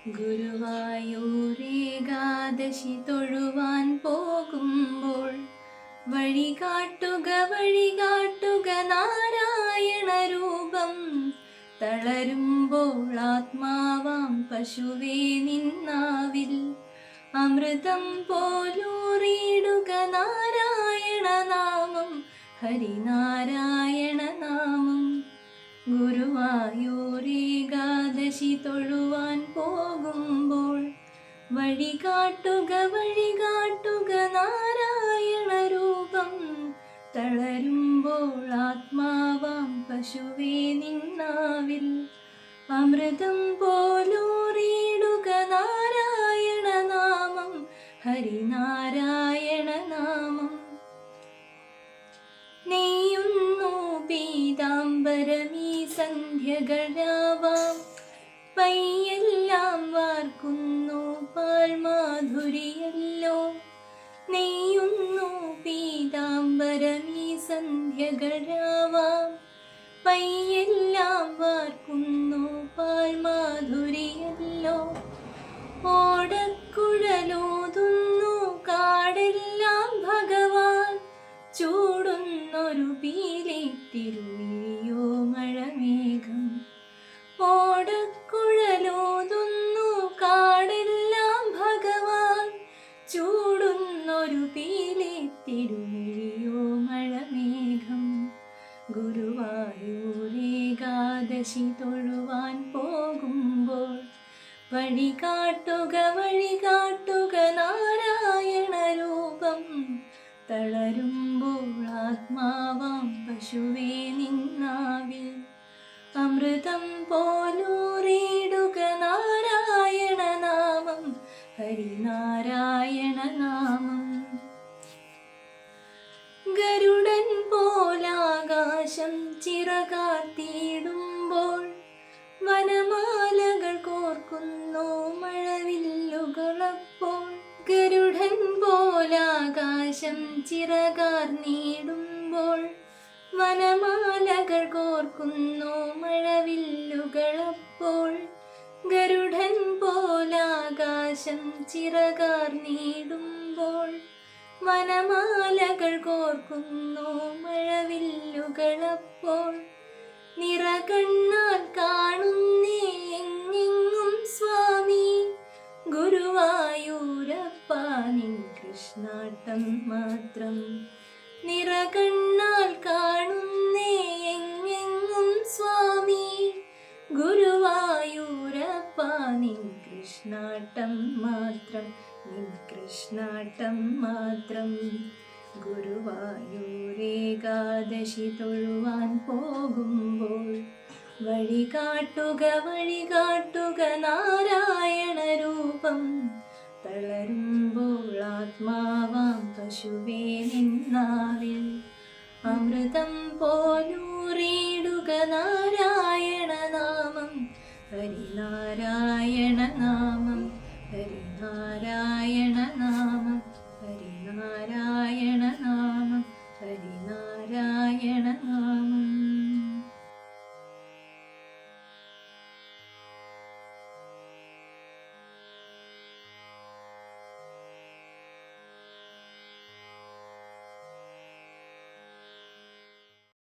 ഗുരുവായൂരേകാദശി തൊഴുവാൻ പോകുമ്പോൾ വഴികാട്ടുക വഴികാട്ടുക നാരായണ രൂപം. തളരുമ്പോൾ ആത്മാവാം പശുവേ നിന്നാവിൽ അമൃതം പോലൂറിയിടുക നാരായണ നാമം, ഹരിനാരായണ നാമം. ഗുരുവായൂരേകാദശി തൊഴുവാൻ പോകുമ്പോൾ വഴികാട്ടുക വഴികാട്ടുക നാരായണ രൂപം. തളരുമ്പോൾ ആത്മാവാം പശുവേ നിന്നാവിൽ അമൃതം പോലൂറിയിടുക നാരായണ നാമം, ഹരിനാരായണ നാമം. നെയ്യുന്നു പീതാംബരമീ സന്ധ്യകളാവാം, പയ്യെല്ലാം വാർക്കുന്നു പാൽമാധുരിയല്ലോ. നെയ്യുന്നു പീതാംബരമീ സന്ധ്യകളാവാം, പയ്യെല്ലാം വാർക്കുന്നു പാൽമാധുരിയല്ലോ. ഓടക്കുഴലൂതുന്നു കാടെല്ലാം ഭഗവാൻ, ചൂടുന്നൊരു പീലി തിരുമിഴിയോ മഴമേഘം. ഓടക്കുഴലൂതുന്നു കാടെല്ലാം ഭഗവാൻ, ചൂടുന്നൊരു പീലി തിരുമിഴിയോ മഴമേഘം. ഗുരുവായൂരേകാദശി തൊഴുവാൻ പോകുമ്പോൾ വഴികാട്ടുക വഴികാട്ടുക നാരായണ രൂപം. തളരുമ്പോൾ ആത്മാവാം പശുവേ നിന്നാവിൽ അമൃതം പോലൂറിയിടുക നാരായണ നാമം, ഹരിനാരായണ നാമം. ഗരുഡൻ പോലാകാശം ചിറകാർത്തിയിടുമ്പോൾ വനമാലകൾ കോർക്കുന്നു മഴവില്ലുകളപ്പോൾ. ഗരുഡൻ പോലാകാശം ചിറകാർന്നിടുമ്പോൾ വനമാലകൾ കോർക്കുന്നു മഴവില്ലുകളപ്പോൾ. ഗരുഡൻ പോലാകാശം ചിറകാർന്നിടുമ്പോൾ വനമാലകൾ കോർക്കുന്നു മഴവില്ലുകളപ്പോൾ. നിറകണ്ണാൽ കാണുന്നേ എങ്ങെങ്ങും സ്വാമി, ഗുരുവായൂരപ്പ നിൻ കൃഷ്ണാട്ടം മാത്രം. നിറകണ്ണാൽ കാണുന്നേ എങ്ങെങ്ങും സ്വാമി, ഗുരുവായൂരപ്പ നിൻ കൃഷ്ണാട്ടം മാത്രം, നിൻ കൃഷ്ണാട്ടം മാത്രം. ഗുരുവായൂരേകാദശി തൊഴുവാൻ പോകുമ്പോൾ വഴികാട്ടുക വഴികാട്ടുക നാരായണ രൂപം. തളരുമ്പോൾ ആത്മാവാം പശുവേ നിന്നാവിൽ അമൃതം പോ